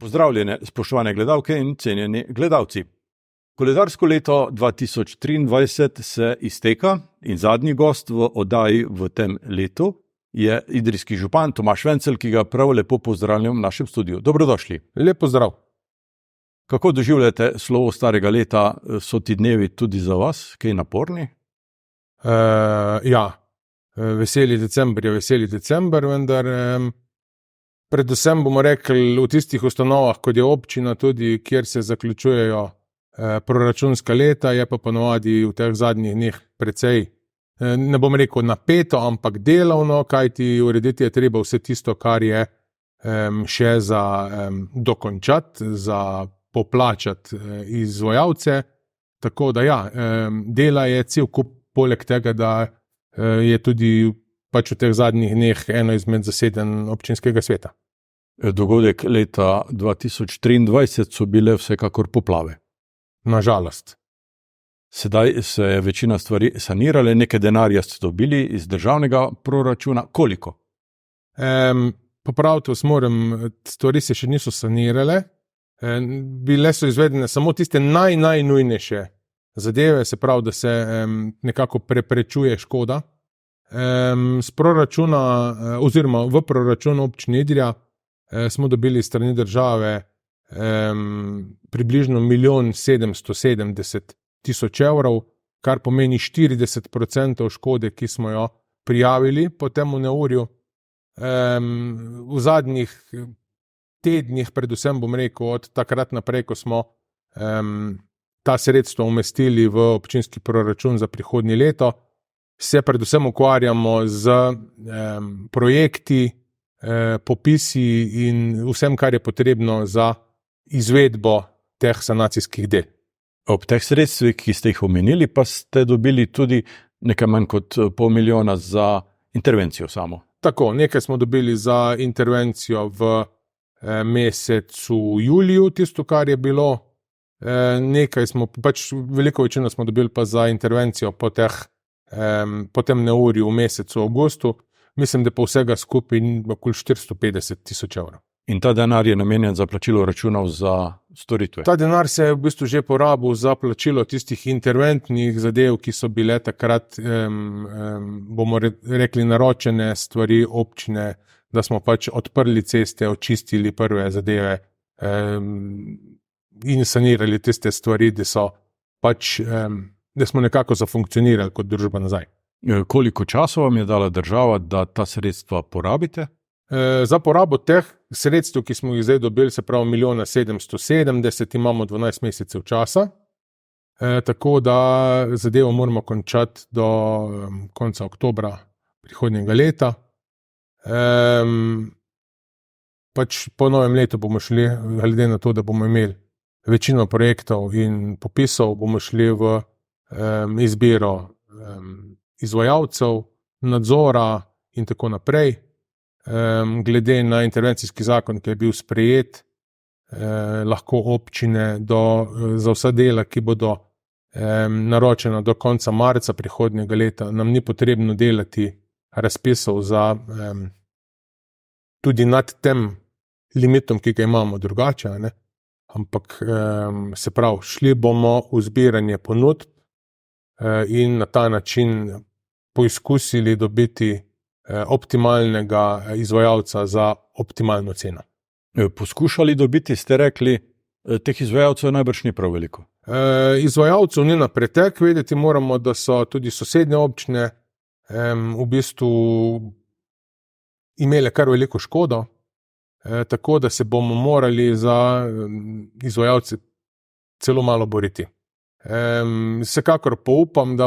Pozdravljene, spoštovane gledalke in cenjeni gledalci. Koledarsko leto 2023 se izteka in zadnji gost v oddaji v tem letu je idrijski župan Tomaž Vencelj, ki ga prav lepo pozdravljam v našem studiu. Dobrodošli. Lep pozdrav. Kako doživljate slovo starega leta? So ti dnevi tudi za vas kaj naporni? Veseli december, vendar predvsem bomo rekli v tistih ustanovah, kot je občina tudi, kjer se zaključujejo proračunska leta, je pa ponovadi v teh zadnjih dneh precej, ne bom rekel napeto, ampak delovno, kajti urediti je treba vse tisto, kar je še za dokončati, za poplačati izvajalce, tako da dela je cel kup, poleg tega, da je tudi pač v teh zadnjih dneh eno izmed zasedanj občinskega sveta. Dogodek leta 2023 so bile vsekakor poplave. Na žalost. Sedaj se je večina stvari sanirale, nekaj denarja ste dobili iz državnega proračuna. Koliko? Popraviti vas moram, stvari se še niso sanirale. Bile so izvedene samo tiste najnujnejše zadeve, se pravi, da se nekako preprečuje škoda. Z proračuna oziroma v proračunu občine Idrija smo dobili strani države približno 1.770.000 evrov, kar pomeni 40% škode, ki smo jo prijavili po temu neurju. V zadnjih tednih, predvsem bom rekel, od takrat naprej, ko smo ta sredstva umestili v občinski proračun za prihodnje leto, se predvsem ukvarjamo z projekti, popisi in vsem, kar je potrebno za izvedbo teh sanacijskih del. Ob teh sredstvih, ki ste jih omenili, pa ste dobili tudi nekaj manj kot $500,000 za intervencijo samo. Tako, nekaj smo dobili za intervencijo v mesecu juliju, tisto, kar je bilo, nekaj smo, pač veliko večino smo dobili pa za intervencijo po tem neurju v mesecu avgustu. Mislim, da pa vsega skupaj okoli 450,000 evrov. In ta denar je namenjen za plačilo računov za storitve? Ta denar se je v bistvu že porabil za plačilo tistih interventnih zadev, ki so bile takrat, bomo rekli, naročene stvari občine, da smo pač odprli ceste, očistili prve zadeve in sanirali tiste stvari, da so pač, da smo nekako zafunkcionirali kot družba nazaj. Koliko časa vam je dala država, da ta sredstva porabite? Za porabo teh sredstev, ki smo jih zdaj dobili, se pravi 1.770.000, imamo 12 mesecev časa, tako da zadevo moramo končati do konca oktobra prihodnjega leta. Pač po novem letu bomo šli, glede na to, da bomo imeli večino projektov in popisov, bomo šli v izbiro izvajalcev, nadzora in tako naprej. Glede na intervencijski zakon, ki je bil sprejet, lahko občine za vsa dela, ki bodo naročena do konca marca prihodnjega leta, nam ni potrebno delati razpisov za tudi nad tem limitom, ki ga imamo drugače, ne? Ampak se pravi, šli bomo v zbiranje ponudb in na ta način poizkusili dobiti optimalnega izvajalca za optimalno ceno. Poskušali dobiti, ste rekli, teh izvajalcev najbrž ni prav veliko. Izvajalcev ni na pretek, vedeti moramo, da so tudi sosednje občine v bistvu imele kar veliko škodo, tako da se bomo morali za izvajalce celo malo boriti. Vsekakor pa upam,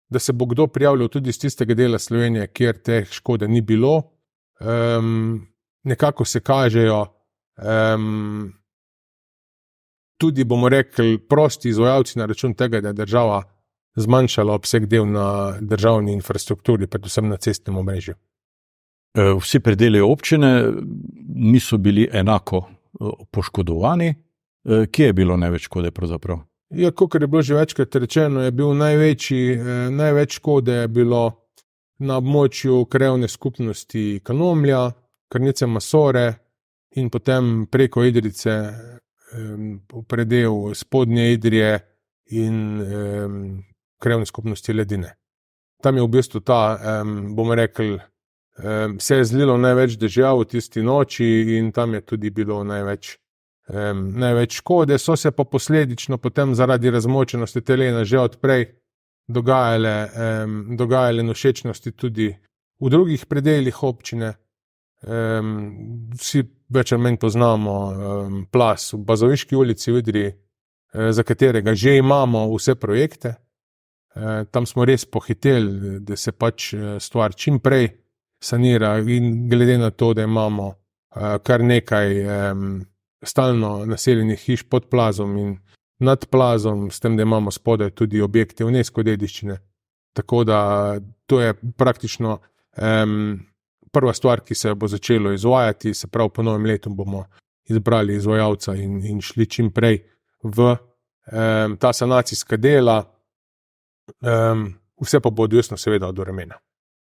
da se bo kdo prijavljal tudi iz tistega dela Slovenije, kjer teh škode ni bilo. Nekako se kažejo tudi, bomo rekli, prosti izvajalci na račun tega, da je država zmanjšala obseg del na državni infrastrukturi, predvsem na cestnem omrežju. Vsi predeli občine niso bili enako poškodovani. Kje je bilo največ škode pravzaprav? Kakor je bilo že večkrat rečeno, je bil največ škode je bilo na območju krajevne skupnosti Kanomlja, Krnice Masore in potem preko Idrijce predel Spodnje Idrije in krajevne skupnosti Ledine. Tam je v bistvu bomo rekli, se je zlilo največ dežja v tisti noči in tam je tudi bilo največ škode. So se pa posledično potem zaradi razmočenosti terena že odprej dogajale nosečnosti tudi v drugih predeljih občine. Vsi več ali manj poznamo plaz v Bazoviški ulici v Idriji, za katerega že imamo vse projekte. Tam smo res pohiteli, da se pač stvar čim prej sanira in glede na to, da imamo kar nekaj stalno naseljenih hiš pod plazom in nad plazom, s tem, da imamo spodaj tudi objekte UNESCO dediščine. Tako da to je praktično prva stvar, ki se bo začelo izvajati, se pravi po novem letu bomo izbrali izvajalca in šli čim prej v ta sanacijska dela. Vse pa bo odvisno seveda od vremena.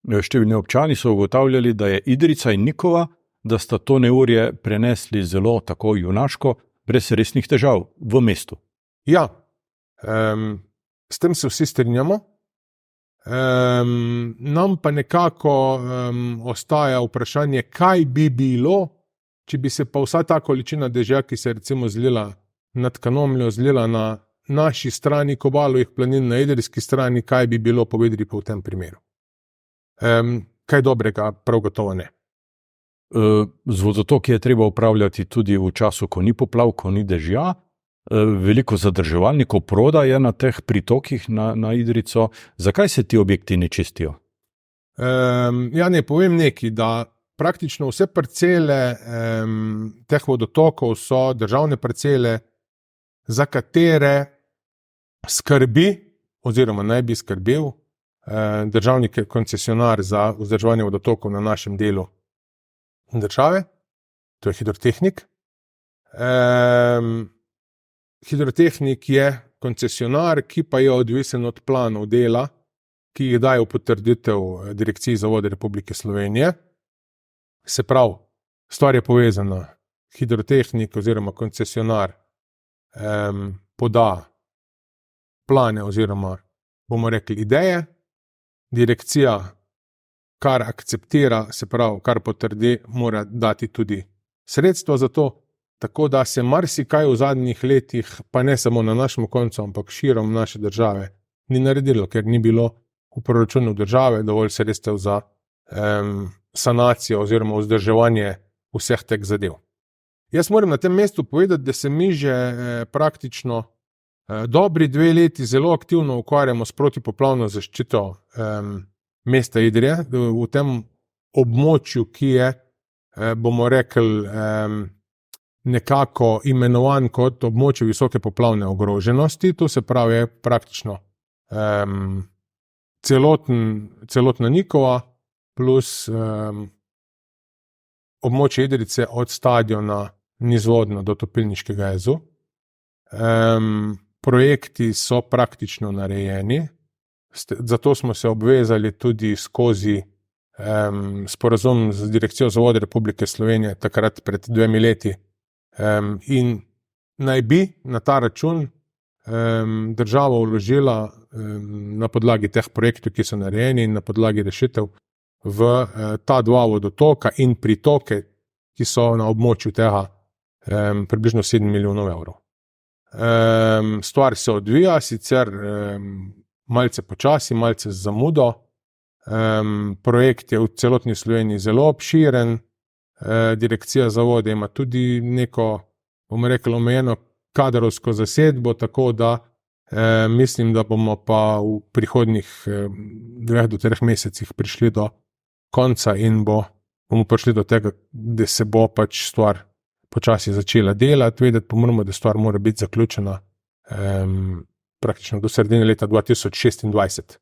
Številni občani so ugotavljali, da je Idrijca in Nikova, da sta to neurje prenesli zelo tako junaško, brez resnih težav v mestu. Ja, s tem se vsi strinjamo. Nam pa nekako ostaja vprašanje, kaj bi bilo, če bi se pa vsa ta količina dežja, ki se recimo zlila nad Kanomljo, zlila na naši strani Kobalovih planin, na idrijski strani, kaj bi bilo po Idriji v tem primeru. Kaj dobrega, prav gotovo ne. Z vodotoki je treba upravljati tudi v času, ko ni poplav, ko ni dežja. Veliko zadrževalnikov proda je na teh pritokih na Idrijco. Zakaj se ti objekti ne čistijo? Ja, ne povem nekaj, da praktično vse parcele teh vodotokov so državne parcele, za katere skrbi oziroma naj bi skrbel državni koncesionar za vzdrževanje vodotokov na našem delu države, to je hidrotehnik. Hidrotehnik je koncesionar, ki pa je odvisen od planov dela, ki jih daje v potrditev Direkciji za vode Republike Slovenije. Se pravi, stvar je povezana. Hidrotehnik oziroma koncesionar poda plane oziroma, bomo rekli, ideje. Direkcija, kar akceptira, se pravi, kar potrdi, mora dati tudi sredstva za to, tako da se marsikaj v zadnjih letih, pa ne samo na našem koncu, ampak širom naše države, ni naredilo, ker ni bilo v proračunu države dovolj sredstev za sanacijo oziroma vzdrževanje vseh teh zadev. Jaz moram na tem mestu povedati, da se mi že praktično dobri 2 leti zelo aktivno ukvarjamo s protipoplavno zaščito mesta Idrije v tem območju, ki je, bomo rekli, nekako imenovan kot območje visoke poplavne ogroženosti. To se pravi je praktično celotna Nikova plus območje Idrijce od stadiona nizvodno do Topilniškega jezu. Projekti so praktično narejeni, zato smo se obvezali tudi skozi sporazum z Direkcijo za vode Republike Slovenije takrat pred 2 leti in naj bi na ta račun država vložila na podlagi teh projektov, ki so narejeni in na podlagi rešitev v ta 2 vodotoka in pritoke, ki so na območju tega približno 7 milijonov evrov. Stvar se odvija, sicer malce počasi, malce z zamudo. Projekt je v celotni Sloveniji zelo obširen. Direkcija za vode ima tudi neko, bomo rekli, omejeno kadrovsko zasedbo, tako da mislim, da bomo pa v prihodnjih 2 do 3 mesecih prišli do konca in bomo prišli do tega, da se bo pač stvar počasi začela delati. Vedeti pa moramo, da stvar mora biti zaključena praktično do sredine leta 2026.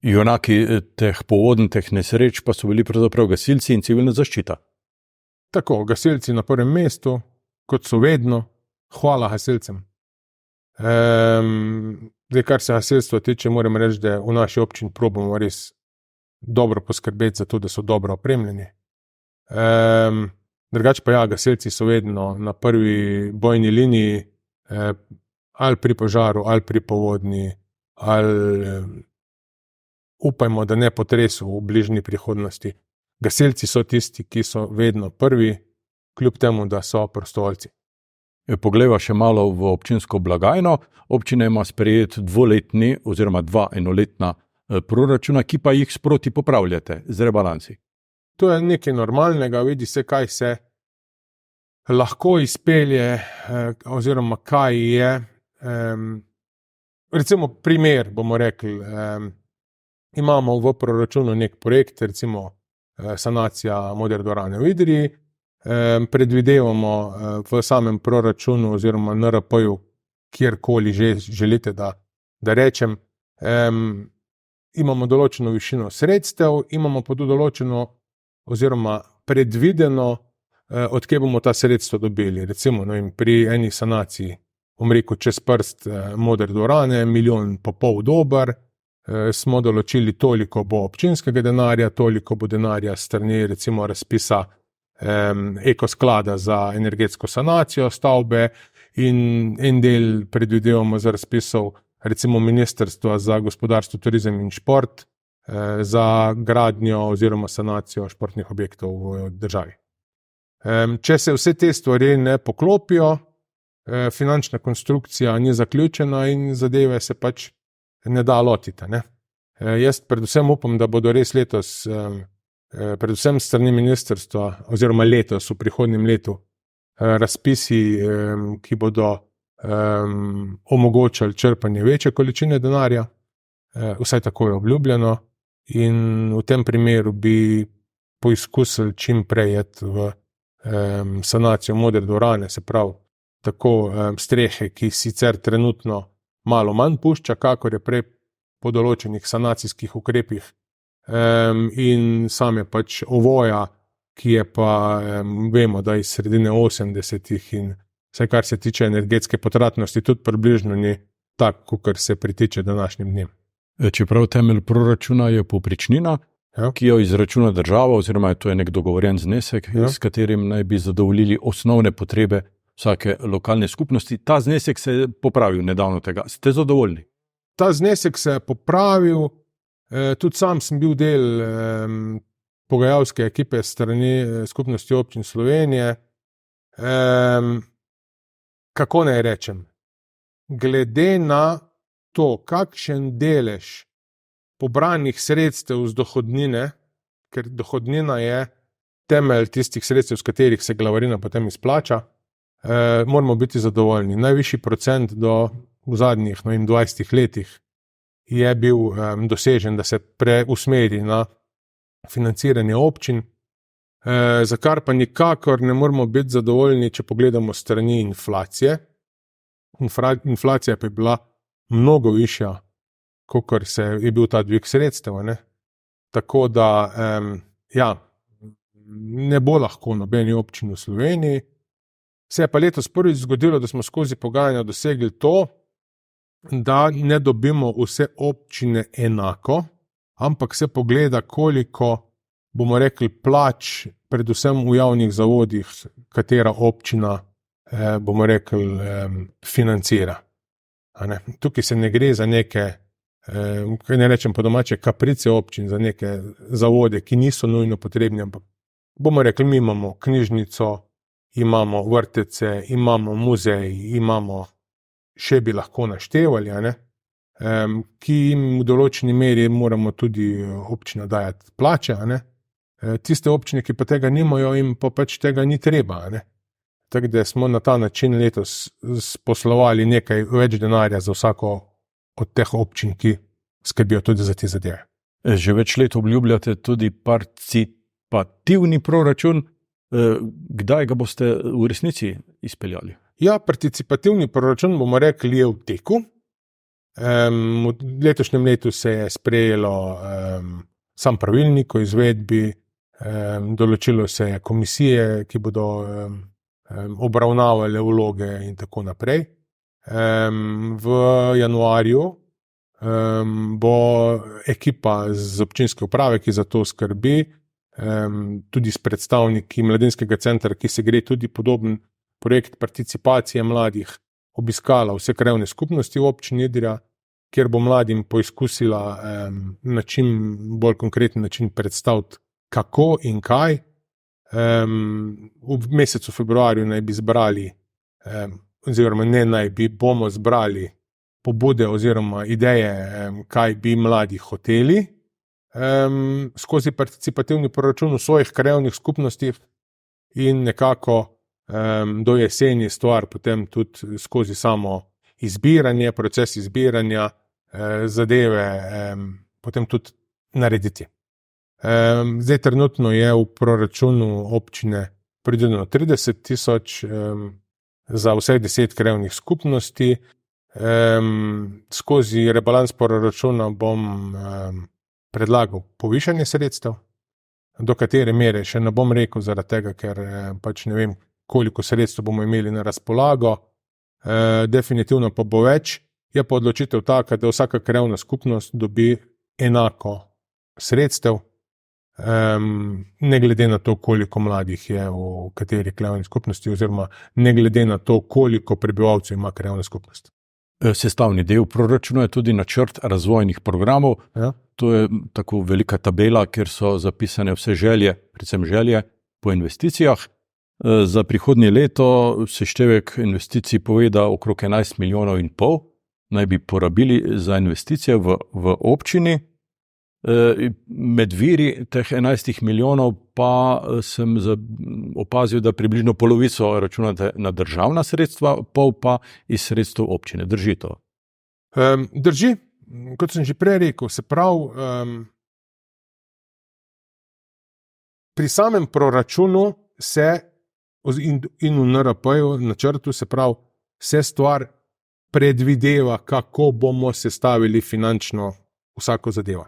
Junaki teh povodnih nesreč pa so bili pravzaprav gasilci in civilna zaščita. Tako, gasilci na prvem mestu, kot so vedno, hvala gasilcem. Kar se gasilstva tiče, moram reči, da v naši občini probamo res dobro poskrbeti za to, da so dobro opremljeni. Drugače pa ja, gasilci so vedno na prvi bojni liniji, ali pri požaru, ali pri povodni, ali upajmo, da ne potresu v bližnji prihodnosti. Gasilci so tisti, ki so vedno prvi, kljub temu, da so prostovoljci. Poglejva še malo v občinsko blagajno. Občina ima sprejet 2-letni oziroma 2 enoletna proračuna, ki pa jih sproti popravljate z rebalansi. To je nekaj normalnega, vidi se, kaj se lahko izpelje, oziroma kaj je. Recimo primer, bomo rekli, imamo v proračunu nek projekt, recimo sanacija Modre dvorane v Idriji, predvidevamo v samem proračunu oziroma NRP-ju, kjerkoli že želite, da rečem, imamo določeno višino sredstev, imamo pa tudi določeno oziroma predvideno, odkje bomo ta sredstva dobili. Recimo, pri eni sanaciji, rekel, čez prst Modre dvorane, 1,5 milijona dober, smo določili toliko bo občinskega denarja, toliko bo denarja s strani recimo razpisa ekosklada za energetsko sanacijo stavbe in en del predvidevamo za razpisov recimo Ministrstva za gospodarstvo, turizem in šport za gradnjo oziroma sanacijo športnih objektov v državi. Če se vse te stvari ne poklopijo, finančna konstrukcija ni zaključena in zadeve se pač ne da lotiti. Jaz predvsem upam, da bodo res letos, predvsem s strani ministrstva, oziroma letos, v prihodnjem letu, razpisi, ki bodo omogočali črpanje večje količine denarja, vsaj tako je obljubljeno, in v tem primeru bi poizkusili čim prej iti v sanacijo Modre dvorane, se pravi, tako strehe, ki sicer trenutno malo manj pušča, kakor je prej po določenih sanacijskih ukrepih, in same pač ovoja, ki je pa, vemo, da iz sredine 80-ih in vsaj kar se tiče energetske potratnosti, tudi približno ni tak, kakor se pritiče današnjim dnem. Čeprav temelj proračuna je povprečnina, ki jo izračuna država, oziroma je to nek dogovorjen znesek, s katerim naj bi zadovoljili osnovne potrebe vsake lokalne skupnosti. Ta znesek se je popravil nedavno tega. Ste zadovoljni? Ta znesek se je popravil, tudi sam sem bil del pogajalske ekipe strani Skupnosti občin Slovenije. Kako naj rečem? Glede na to, kakšen delež pobranih sredstev z dohodnine, ker dohodnina je temelj tistih sredstev, z katerih se glavarina potem izplača, moramo biti zadovoljni. Najvišji procent v zadnjih 20 letih je bil dosežen, da se preusmeri na financiranje občin, za kar pa nikakor ne moramo biti zadovoljni, če pogledamo strani inflacije. Inflacija pa je bila mnogo višja, kakor je bil ta dvig sredstev. Tako da, ne bo lahko nobeni občini v Sloveniji. Se je pa letos prvič zgodilo, da smo skozi pogajanja dosegli to, da ne dobimo vse občine enako, ampak se pogleda, koliko, bomo rekli, plač, predvsem v javnih zavodih, katera občina, bomo rekli, financira. Tukaj se ne gre za neke, kaj ne rečem po domače, kaprice občin, za neke zavode, ki niso nujno potrebni, ampak bomo rekli, mi imamo knjižnico, imamo vrtece, imamo muzej, imamo, še bi lahko naštevali, ki jim v določeni meri moramo tudi občina dajati plače. Tiste občine, ki pa tega nimajo, jim pa pač tega ni treba. Tako da smo na ta način letos poslovali nekaj več denarja za vsako od teh občin, ki skrbijo tudi za te zadeve. Že več let obljubljate tudi participativni proračun. Kdaj ga boste v resnici izpeljali? Ja, participativni proračun, bomo rekli, je v teku. V letošnjem letu se je sprejelo sam pravilnik o izvedbi, določilo se je komisije, ki bodo obravnavale vloge in tako naprej. V januarju bo ekipa z občinske uprave, ki za to skrbi, tudi s predstavniki mladinskega centra, ki se gre tudi podoben projekt participacije mladih, obiskala vse krajevne skupnosti v občini Idrija, kjer bo mladim poizkusila na čim bolj konkreten način predstaviti, kako in kaj. V mesecu februarju naj bi zbrali, oziroma ne naj bi, bomo zbrali pobude oziroma ideje, kaj bi mladi hoteli, skozi participativni proračun v svojih krajevnih skupnostih in nekako do jeseni stvar potem tudi skozi samo izbiranje, proces izbiranja zadeve potem tudi narediti. Zdaj trenutno je v proračunu občine predvideno 30,000 za vseh 10 krajevnih skupnosti. Skozi rebalans proračuna bom predlagal povišanje sredstev, do katere mere še ne bom rekel, zaradi tega, ker pač ne vem, koliko sredstev bomo imeli na razpolago. Definitivno pa bo več, je pa odločitev taka, da vsaka krajevna skupnost dobi enako sredstev, ne glede na to, koliko mladih je v kateri krajevni skupnosti, oziroma ne glede na to, koliko prebivalcev ima krajevna skupnost. Sestavni del proračuna je tudi načrt razvojnih programov. Ja. To je tako velika tabela, kjer so zapisane vse želje, predvsem želje po investicijah. Za prihodnje leto seštevek investicij pove, da okrog 11,5 milijonov naj bi porabili za investicije v občini. Med viri teh 11 milijonov pa sem opazil, da približno polovico računate na državna sredstva, pol pa iz sredstev občine. Drži to? Drži, kot sem že prej rekel, se pravi, pri samem proračunu se in v NRP-ju, načrtu, se pravi, se stvar predvideva, kako bomo sestavili finančno vsako zadevo.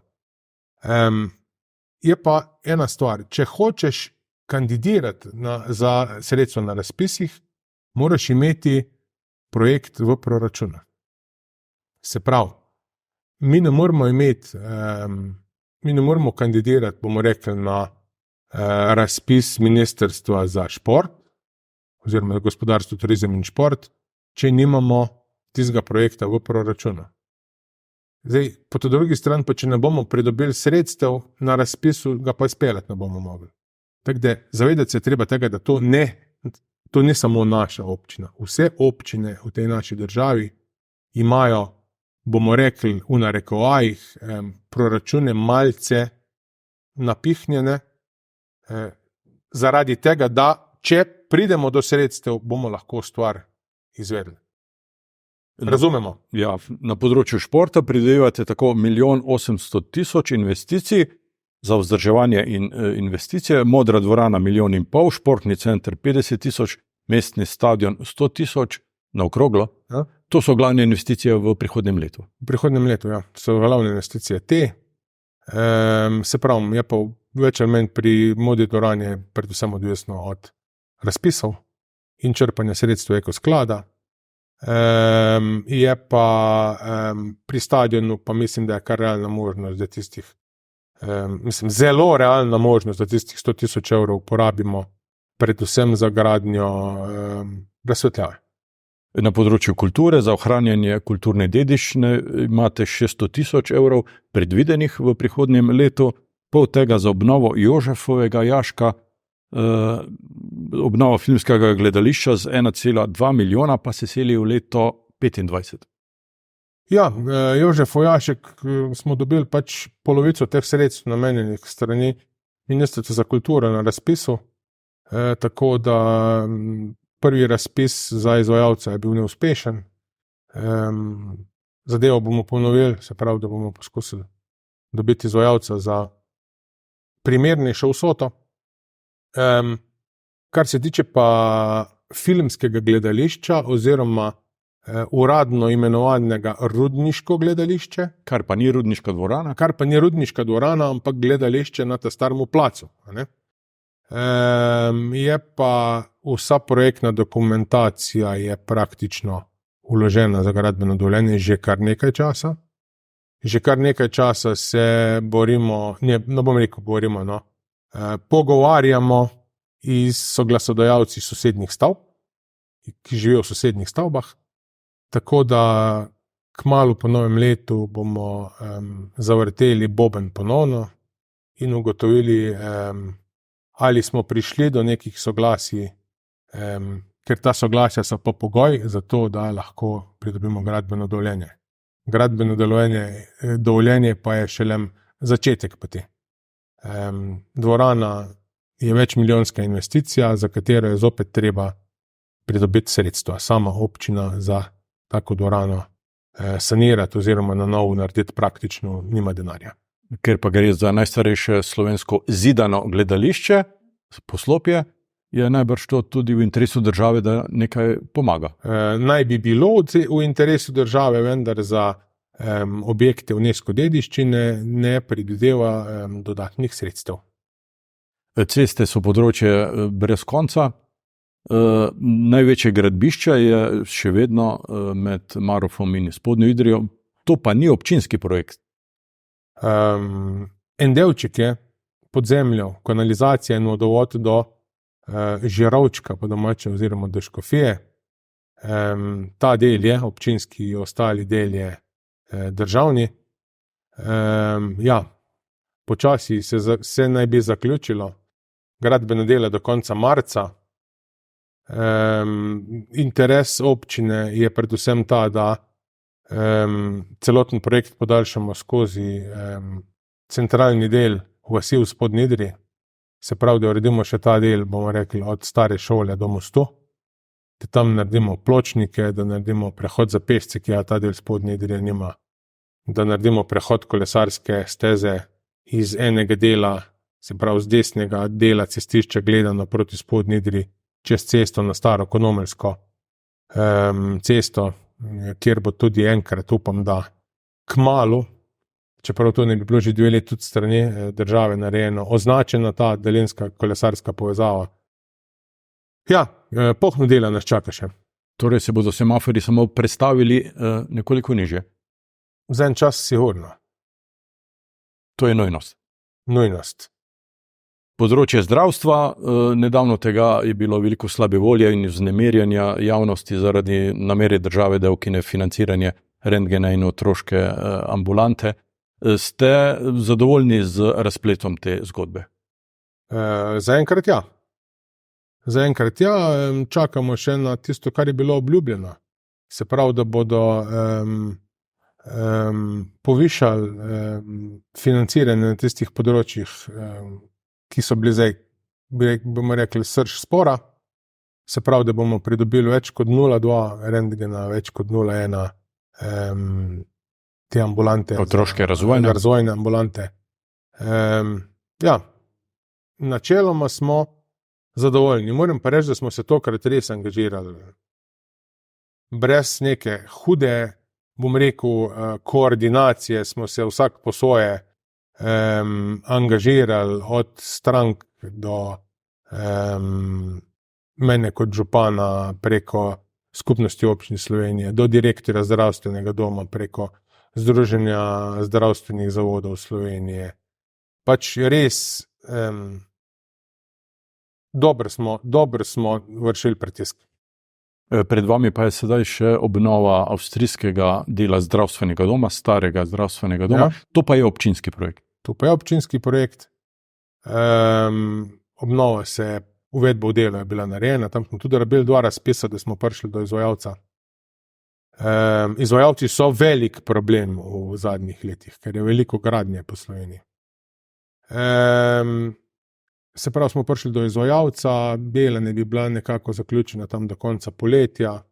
Je pa ena stvar, če hočeš kandidirati za sredstva na razpisih, moraš imeti projekt v proračunu. Se pravi, mi ne moramo kandidirati, bomo rekli, na razpis Ministrstva za šport, oziroma gospodarstvo, turizem in šport, če nimamo tistega projekta v proračunu. Zdaj, po drugi strani pa, če ne bomo pridobili sredstev na razpisu, ga pa izpeljati ne bomo mogli. Tako da zavedati se treba tega, da to ni samo naša občina. Vse občine v tej naši državi imajo, bomo rekli, v narekovajih, proračune malce napihnjene, zaradi tega, da če pridemo do sredstev, bomo lahko stvar izvedli. Razumemo? Ja, na področju športa predvidevate tako 1,8 milijon investicij za vzdrževanje in investicije, Modra dvorana 1,5 milijona, športni center 50,000, mestni stadion 100,000 na okroglo. Ja. To so glavne investicije v prihodnjem letu. V prihodnjem letu, ja, so glavne investicije te. Se pravi, je pa več ali manj pri Modri dvorani predvsem odvisno od razpisov in črpanja sredstev ekosklada. Je pa pri stadionu pa mislim, da je kar realna možnost, da tistih, zelo realna možnost, da tistih 100,000 evrov porabimo predvsem za gradnjo razsvetljave. Na področju kulture za ohranjanje kulturne dediščine imate 600,000 evrov predvidenih v prihodnjem letu, pol tega za obnovo Jožefovega jaška, obnova filmskega gledališča z 1,2 milijona pa se seli v leto 2025. Ja, Jožefov jašek smo dobili pač polovico teh sredstev namenjenih strani Ministrstva za kulturo na razpisu, tako da prvi razpis za izvajalca je bil neuspešen. Zadevo bomo ponovili, se pravi, da bomo poskusili dobiti izvajalca za primernejšo vsoto. Kar se tiče pa filmskega gledališča oziroma uradno imenovanega Rudniško gledališče, Kar pa ni Rudniška dvorana. Kar pa ni Rudniška dvorana, ampak gledališče na Starem placu. Je pa vsa projektna dokumentacija je praktično vložena za gradbeno dovoljenje že kar nekaj časa. Že kar nekaj časa se borimo, ne bom rekel borimo, pogovarjamo s soglasodajalci sosednjih stavb, ki živijo v sosednjih stavbah, tako da kmalu po novem letu bomo zavrteli boben ponovno in ugotovili, ali smo prišli do nekih soglasij, ker ta soglasja so pa pogoj za to, da lahko pridobimo gradbeno dovoljenje. Gradbeno dovoljenje pa je šele začetek poti. Dvorana je večmilijonska investicija, za katero je zopet treba pridobiti sredstva. Sama občina za tako dvorano sanirati oziroma na novo narediti praktično nima denarja. Ker pa gre za najstarejše slovensko zidano gledališče, poslopje, je najbrž to tudi v interesu države, da nekaj pomaga. Naj bi bilo v interesu države, vendar za objekte UNESCO dediščine ne predvideva dodatnih sredstev. Ceste so področje brez konca. Največje gradbišče je še vedno med Marofom in Spodnjo Idrijo. To pa ni občinski projekt. En delček je pod zemljo, kanalizacija in vodovod do Žirovčka po domače oziroma do Škofije. Ta del je občinski, ostali del je državni. Počasi se naj bi zaključilo gradbeno delo do konca marca. Interes občine je predvsem ta, da celoten projekt podaljšamo skozi centralni del vasi v Spodnji Idriji. Se pravi, da uredimo še ta del, bomo rekli, od stare šole do mostu, da tam naredimo pločnike, da naredimo prehod za pešce, ki ta del Spodnje Idrije nima, da naredimo prehod kolesarske steze iz enega dela, se pravi z desnega dela cestišča gledano proti Spodnji Idriji, čez cesto na Staro Konomeljsko cesto, kjer bo tudi enkrat, upam, da kmalu, čeprav to ne bi bilo že 2 leti tudi strani države narejeno, označena ta daljinska kolesarska povezava. Polno dela nas čaka še. Torej se bodo semaforji samo prestavili nekoliko nižje. Za en čas sigurno. To je nujnost. Nujnost. Področje zdravstva, nedavno tega je bilo veliko slabe volje in vznemirjanja javnosti zaradi namere države, da ukine financiranje rentgena in otroške ambulante. Ste zadovoljni z razpletom te zgodbe? Zaenkrat ja. Čakamo še na tisto, kar je bilo obljubljeno. Se pravi, da bodo povišali financiranje na tistih področjih, ki so bili zdaj, bomo rekli, srž spora. Se pravi, da bomo pridobili več kot 0,2 rentgena, več kot 0,1 te ambulante. Otroške razvojne ambulante. Načeloma smo zadovoljni. Moram pa reči, da smo se tokrat res angažirali. Brez neke hude, bom rekel, koordinacije smo se vsak po svoje angažirali, od strank do mene kot župana, preko Skupnosti občin Slovenije, do direktorja zdravstvenega doma, preko Združenja zdravstvenih zavodov Slovenije. Pač res dobro smo vršili pritisk. Pred vami pa je sedaj še obnova avstrijskega dela zdravstvenega doma, starega zdravstvenega doma. Ja. To pa je občinski projekt. Obnova uvedba v delo je bila narejena, tam smo tudi rabili 2 razpisa, da smo prišli do izvajalca. Izvajalci so velik problem v zadnjih letih, ker je veliko gradnje po Sloveniji. Se pravi, smo prišli do izvajalca, dela ne bi bila nekako zaključena tam do konca poletja.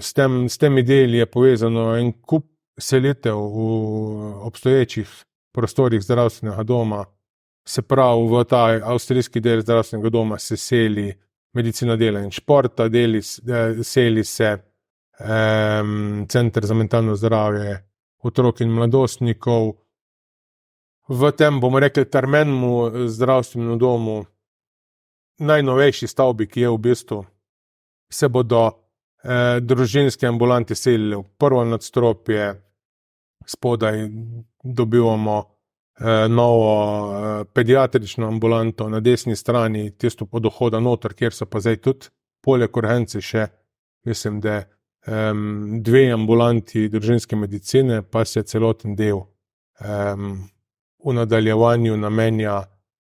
S temi deli je povezano en kup selitev v obstoječih prostorih zdravstvenega doma. Se pravi, v ta avstrijski del zdravstvenega doma se seli medicina dela in športa, seli se Center za mentalno zdravje otrok in mladostnikov. V tem, bomo rekli, termenmu zdravstvenemu domu, najnovejši stavbi, ki je v bistvu, se bodo družinske ambulante selili v prvo nadstropje, spodaj dobivamo novo pediatrično ambulanto na desni strani, tisto pod vhoda noter, kjer so pa zdaj tudi poleg urgence še, mislim, da 2 ambulanti družinske medicine, pa se celoten del v nadaljevanju namenja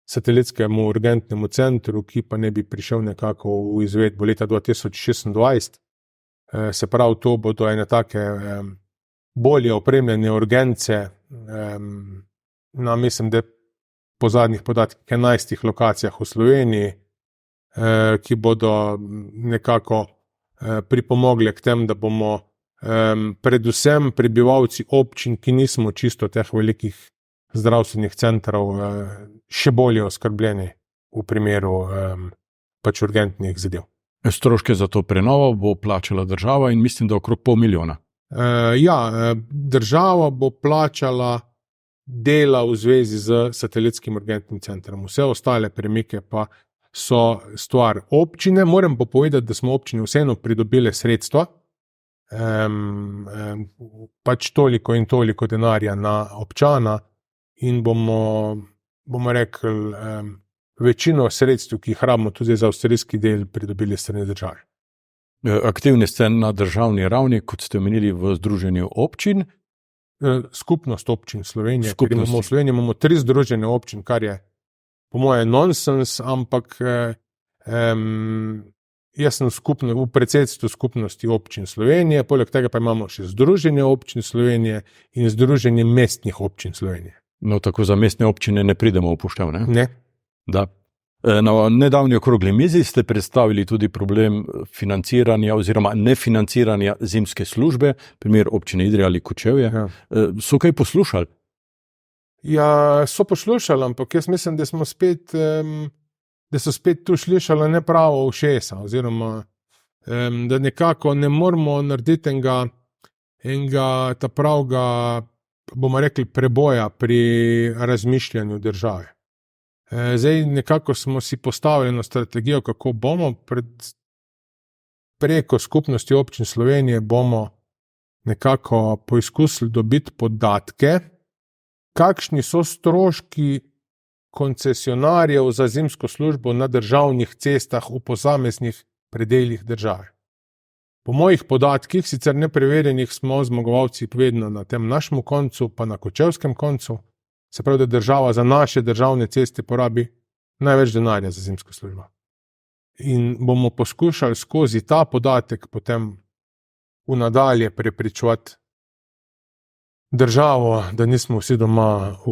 satelitskemu urgentnemu centru, ki pa ne bi prišel nekako v izvedbo leta 2026. Se pravi, to bodo ene take bolje opremljene urgence na, mislim, da po zadnjih podatkih 11 lokacijah v Sloveniji, ki bodo nekako pripomogli k tem, da bomo predvsem prebivalci občin, ki nismo čisto teh velikih zdravstvenih centrov, še bolje oskrbljeni v primeru pač urgentnih zadev. Stroške za to prenovo bo plačala država in mislim, da okrog 500 000. Država bo plačala dela v zvezi z satelitskim urgentnim centrom. Vse ostale premike pa so stvar občine. Moram pa povedati, da smo občine vseeno pridobile sredstva, pač toliko in toliko denarja na občana in bomo rekli, večino sredstev, ki jih rabimo tudi za avstrijski del, pridobili strani države. Aktivni ste na državni ravni, kot ste omenili v Združenju občin. Skupnost občin Slovenije. V Sloveniji imamo 3 združenja občin, kar je po moje nonsens, ampak jaz sem v predsedstvu skupnosti občin Slovenije, poleg tega pa imamo še Združenje občin Slovenije in Združenje mestnih občin Slovenije. No, tako za mestne občine ne pridemo upoštev, ne? Ne. Da. Na nedavni okrogli mizi ste predstavili tudi problem financiranja oziroma nefinanciranja zimske službe, primer občine Idrija ali Kočevje. Ja. So kaj poslušali? Ja, so poslušali, ampak jaz mislim, da so spet tu slišali nepravo ušesa, oziroma da nekako ne moramo narediti enega ta pravga, bomo rekli, preboja pri razmišljanju države. Zdaj nekako smo si postavili eno strategijo, kako bomo preko skupnosti občin Slovenije bomo nekako poizkusili dobiti podatke, kakšni so stroški koncesionarjev za zimsko službo na državnih cestah v posameznih predeljih države. Po mojih podatkih, sicer nepreverjenih, smo zmagovalci vedno na tem našem koncu, pa na kočevskem koncu. Se pravi, da država za naše državne ceste porabi največ denarja za zimsko službo. In bomo poskušali skozi ta podatek potem v nadalje prepričevati državo, da nismo vsi doma v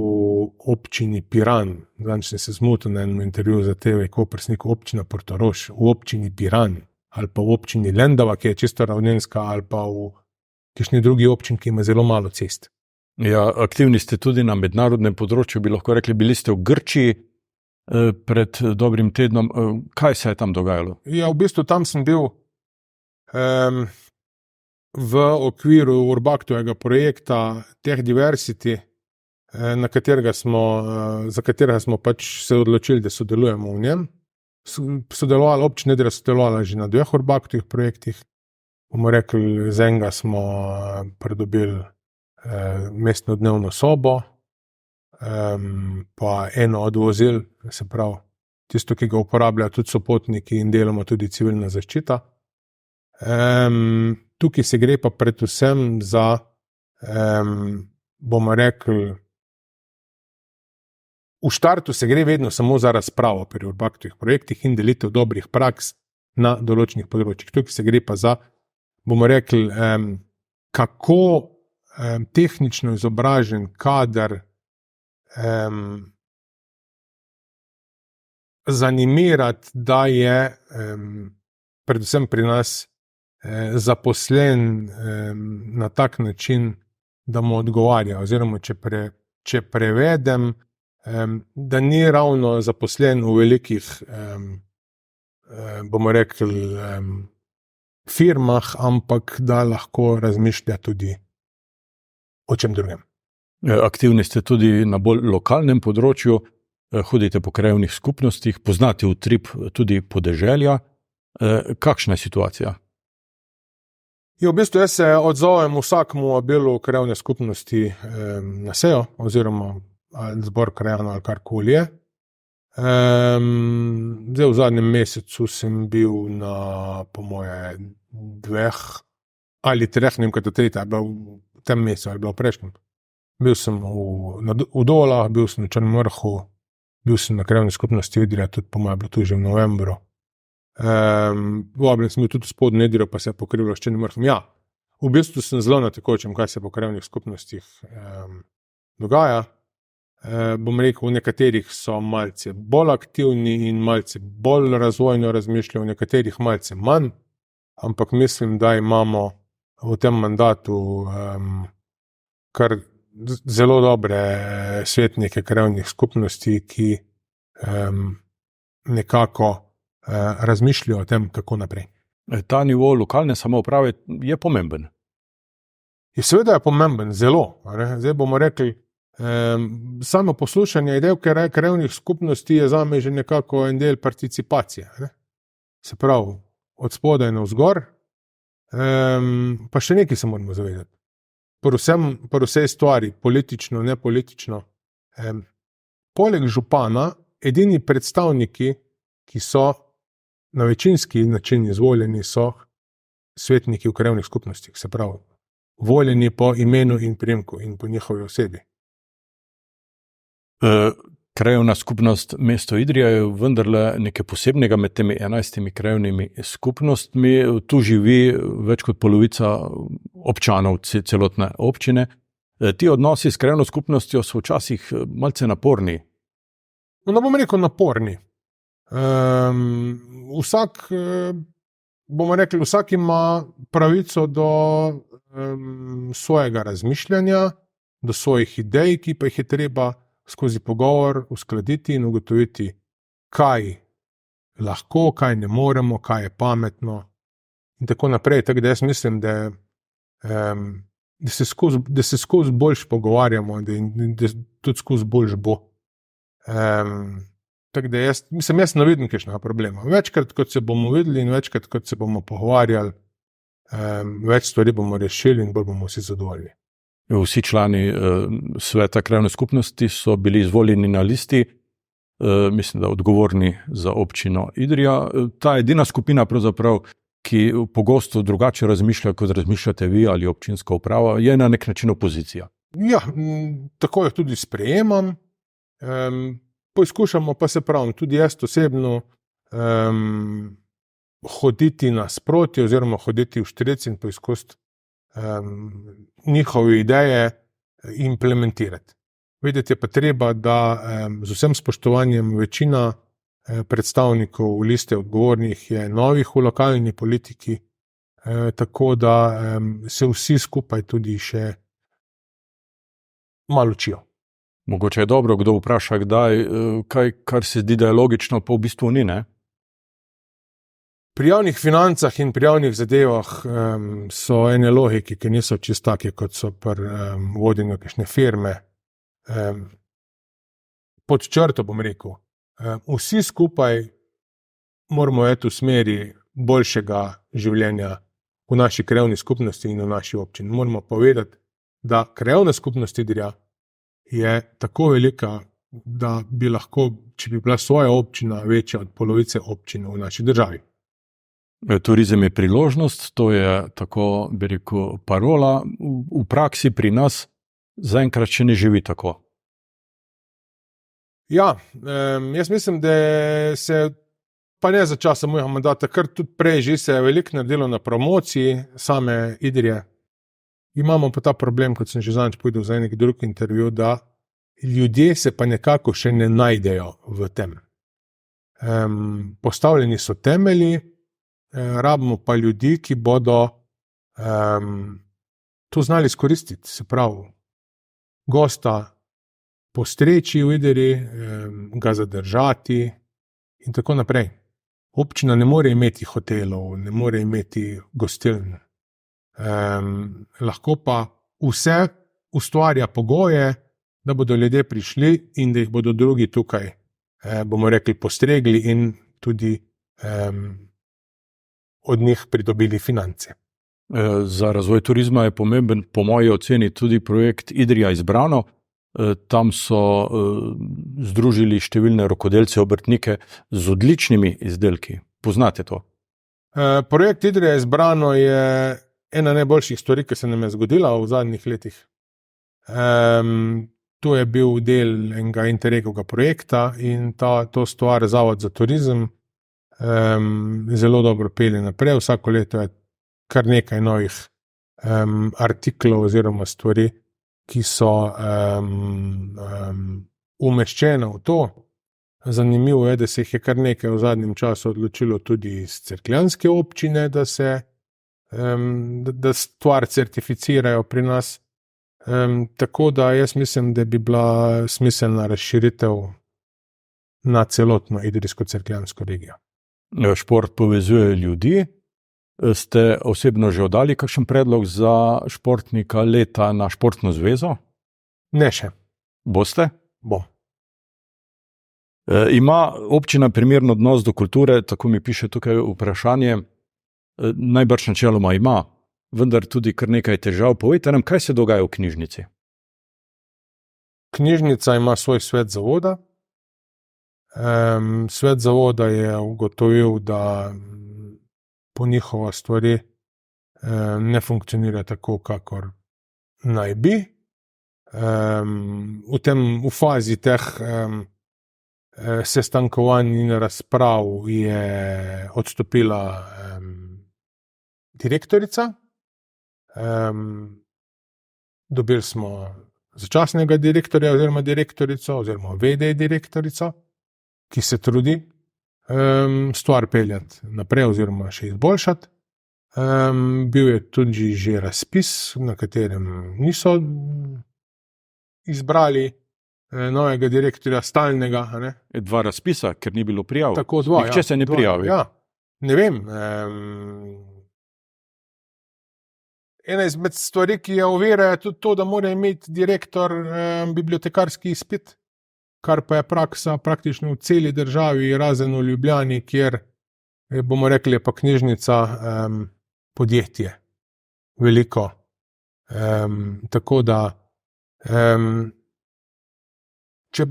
občini Piran. Danes sem se zmotil na enem intervjuju za TV Kopersnik, občina Portorož, v občini Piran ali pa v občini Lendava, ki je čisto ravninska, ali pa v kakšni drugi občini, ki ima zelo malo cest. Ja, aktivni ste tudi na mednarodnem področju, bi lahko rekli, bili ste v Grčiji pred dobrim tednom. Kaj se je tam dogajalo? Ja, v bistvu tam sem bil v okviru Urbaktovega projekta Tech Diversity, za katerega smo pač se odločili, da sodelujemo v njem. Občina Idrija sodelovala že na 2 Urbaktovih projektih. Bomo rekli, z enega smo pridobili mestno dnevno sobo, pa eno od vozil, se pravi, tisto, ki ga uporabljajo tudi sopotniki in deloma tudi civilna zaščita. Tukaj se gre pa predvsem za, bomo rekli, v štartu se gre vedno samo za razpravo pri Urbaktovih projektih in delitev dobrih praks na določenih področjih. Tukaj se gre pa za, bomo rekli, kako tehnično izobražen kader zanimirati, da je predvsem pri nas zaposlen na tak način, da mu odgovarja, oziroma če prevedem, da ni ravno zaposlen v velikih, bomo rekli, firmah, ampak da lahko razmišlja tudi o čem drugem. Aktivni ste tudi na bolj lokalnem področju, hodite po krajevnih skupnostih, poznate utrip tudi podeželja. Kakšna je situacija? V bistvu jaz se odzovem vsakmu vabilu krajevne skupnosti na sejo, oziroma ali zbor krajanov ali karkoli je. Zdaj v zadnjem mesecu sem bil na, po moje, 2 ali 3, ne vem, kaj to tretja, je bila v tem mesecu, ali bila v prejšnjem. Bil sem v Dolah, bil sem v Črnem Vrhu, bil sem na krajevni skupnosti Idrija, tudi po moje bilo tu že v novembru. Vabljen sem bil tudi v Spodnjo Idrijo, pa se je pokrivalo s Črnim Vrhom. Ja, v bistvu sem zelo na tekočem, kaj se po krajevnih skupnostih dogaja. Bom rekel, v nekaterih so malce bolj aktivni in malce bolj razvojno razmišljajo, v nekaterih malce manj, ampak mislim, da imamo v tem mandatu kar zelo dobre svetnike krajevnih skupnosti, ki nekako razmišljajo o tem, kako naprej. Ta nivo lokalne samouprave je pomemben. In seveda je pomemben, zelo. Zdaj bomo rekli, samo poslušanje idej krajevnih skupnosti je zame že nekako en del participacije. Se pravi, od spodaj navzgor, pa še nekaj se moramo zavedati. Pri vsej stvari, politično, nepolitično, poleg župana, edini predstavniki, ki so na večinski način izvoljeni, so svetniki v krajevnih skupnostih, se pravi, voljeni po imenu in priimku in po njihovi osebi. Krajevna skupnost mesto Idrija je vendarle nekaj posebnega med temi 11 krajevnimi skupnostmi. Tu živi več kot polovica občanov celotne občine. Ti odnosi s krajevno skupnostjo so včasih malce naporni. No, bom rekel naporni. Vsak ima pravico do svojega razmišljanja, do svojih idej, ki pa jih je treba skozi pogovor uskladiti in ugotoviti, kaj lahko, kaj ne moremo, kaj je pametno in tako naprej. Tako da jaz mislim, da se skozi boljš pogovarjamo in da tudi skozi boljš bo. Tako da jaz ne vidim kakšnega problema. Večkrat, kot se bomo videli in večkrat, kot se bomo pogovarjali, več stvari bomo rešili in bolj bomo vsi zadovoljni. Vsi člani sveta krajevne skupnosti so bili izvoljeni na listi, mislim, da odgovorni za občino Idrija. Ta edina skupina pravzaprav, ki pogosto drugače razmišlja, kot razmišljate vi ali občinska uprava, je na nek način opozicija. Ja, tako jo tudi sprejemam. Poizkušamo pa se pravim, tudi jaz osebno hoditi nasproti oziroma hoditi v štric in poizkusiti njihove ideje implementirati. Vedeti je pa treba, da z vsem spoštovanjem večina predstavnikov liste odgovornih je novih v lokalni politiki, tako da se vsi skupaj tudi še malo učijo. Mogoče je dobro, kdo vpraša kdaj, kaj, kar se zdi, da je logično, pa v bistvu ni, ne? Pri javnih financah in pri javnih zadevah so ene logike, ki niso čisto take, kot so pri vodenju kakšne firme. Pod črto bom rekel, vsi skupaj moramo iti v smeri boljšega življenja v naši krajevni skupnosti in v naši občini. Moramo povedati, da krajevna skupnost Idrija je tako velika, da bi lahko, če bi bila svoja občina, večja od polovice občin v naši državi. Turizem je priložnost, to je tako, bi rekel, parola. V praksi pri nas zaenkrat še ne živi tako. Ja, jaz mislim, da se, pa ne za časa mojega mandata, kar tudi prej že se je veliko naredilo na promociji same Idrije. Imamo pa ta problem, kot sem že zadnjič povedal za enek drug intervju, da ljudje se pa nekako še ne najdejo v tem. Postavljeni so temelji, rabimo pa ljudi, ki bodo to znali izkoristiti, se pravi, gosta postreči v Idriji, ga zadržati in tako naprej. Občina ne more imeti hotelov, ne more imeti gostiln. Lahko pa vse ustvarja pogoje, da bodo ljudje prišli in da jih bodo drugi tukaj, bomo rekli, postregli in tudi od njih pridobili finance. Za razvoj turizma je pomemben, po moji oceni, tudi projekt Idrija izbrano. Tam so združili številne rokodelce, obrtnike z odličnimi izdelki. Poznate to? Projekt Idrija izbrano je ena najboljših stvari, ki se nam je zgodila v zadnjih letih. To je bil del enega Interregovega projekta in to stvar Zavod za turizem zelo dobro pelje naprej. Vsako leto je kar nekaj novih artiklov oziroma stvari, ki so umeščene v to. Zanimivo je, da se jih je kar nekaj v zadnjem času odločilo tudi iz cerkljanske občine, da stvar certificirajo pri nas. Tako da jaz mislim, da bi bila smiselna razširitev na celotno idrijsko-cerkljansko regijo. Šport povezuje ljudi. Ste osebno že oddali kakšen predlog za športnika leta na športno zvezo? Ne še. Boste? Bom. Ima občina primeren odnos do kulture, tako mi piše tukaj vprašanje. Najbrž načeloma ima, vendar tudi kar nekaj težav. Povejte nam, kaj se dogaja v knjižnici? Knjižnica ima svoj svet zavoda. Svet zavoda je ugotovil, da po njihova stvari ne funkcionira tako, kakor naj bi. V fazi teh sestankovanj in razprav je odstopila direktorica. Dobili smo začasnega direktorja oziroma direktorico oziroma v.d. direktorico, ki se trudi stvar peljati naprej oziroma še izboljšati. Bil je tudi že razpis, na katerem niso izbrali novega direktorja stalnega. Ne? 2 razpisa, ker ni bilo prijav. Tako 2. Nihče se ne prijavi. Ja. Ne vem. Ena izmed stvari, ki je ovira, je tudi to, da mora imeti direktor bibliotekarski izpit, kar pa je praksa praktično v celi državi, razen v Ljubljani, kjer, bomo rekli, je pa knjižnica podjetje. Veliko. Tako da, če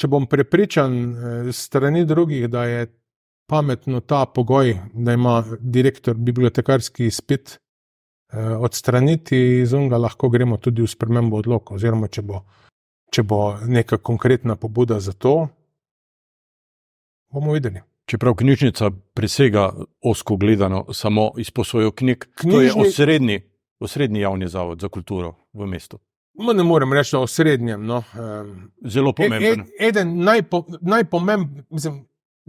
bom prepričan strani drugih, da je pametno ta pogoj, da ima direktor bibliotekarski izpit, odstraniti iz onega, lahko gremo tudi v spremembo odloka, oziroma če bo neka konkretna pobuda za to, bomo videli. Čeprav knjižnica presega ozko gledano samo izposojo knjig, to je osrednji javni zavod za kulturo v mestu. Ne morem reči o srednjem. No. Zelo pomemben. Eden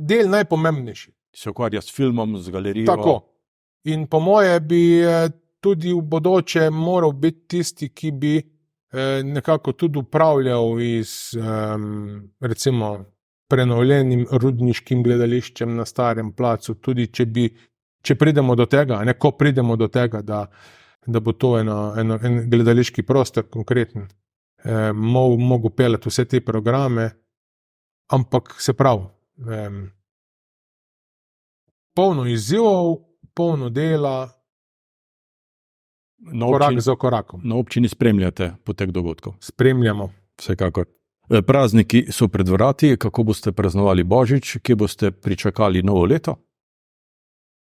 del najpomembnejši. Se ukvarja s filmom, z galerijo. Tako. In po moje bi tudi v bodoče moral biti tisti, ki bi nekako tudi upravljal iz recimo prenovljenim rudniškim gledališčem na Starem placu, tudi če pridemo do tega, ko pridemo do tega, da bo to en gledališki prostor konkreten, mogo peljati vse te programe, ampak se pravi, polno izzivov, polno dela, korak za korakom. Na občini spremljate potek dogodkov? Spremljamo. Vsekakor. Prazniki so pred vrati, kako boste praznovali Božič, kje boste pričakali novo leto?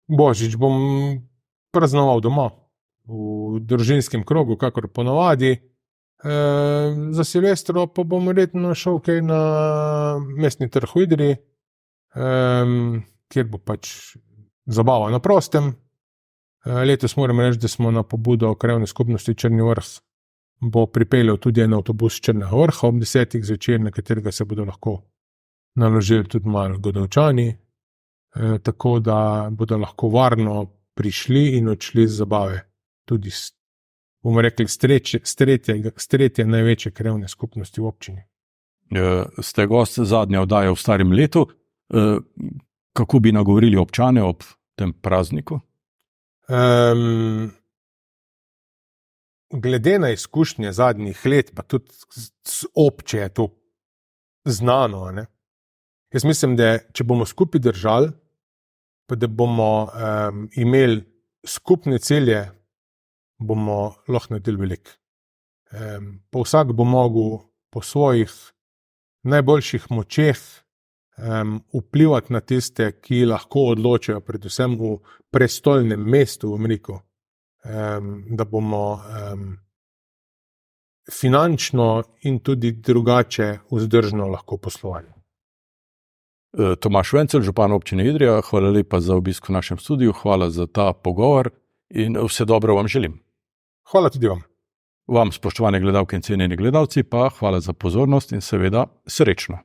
Božič bom praznoval doma, v družinskem krogu, kakor ponavadi. Za Silvestro pa bom verjetno šel kaj na mestni trg v Idriji, kjer bo pač zabava na prostem. Letos moram reči, da smo na pobudo krajevne skupnosti Črni vrh bo pripeljal tudi en avtobus Črnega vrha ob 10. zvečer, na katerega se bodo lahko naložili tudi malo Godovčani, tako da bodo lahko varno prišli in odšli z zabave. Tudi, bomo rekli, s tretje največje krajevne skupnosti v občini. Ste gost zadnje oddaje v starem letu. Kako bi nagovorili občane ob tem prazniku? Glede na izkušnje zadnjih let, pa tudi obče je to znano. Ne? Jaz mislim, da če bomo skupaj držali, pa da bomo imeli skupne cilje, bomo lahko naredili veliko. pa vsak bo mogel po svojih najboljših močeh vplivati na tiste, ki lahko odločajo, predvsem v prestolnem mestu v Ameriku, da bomo finančno in tudi drugače vzdržno lahko poslovali. Tomaž Vencel, župan občine Idrija, hvala lepa za obisk v našem studiu, hvala za ta pogovor in vse dobro vam želim. Hvala tudi vam. Vam, spoštovane gledalke in cenjeni gledalci, pa hvala za pozornost in seveda srečno.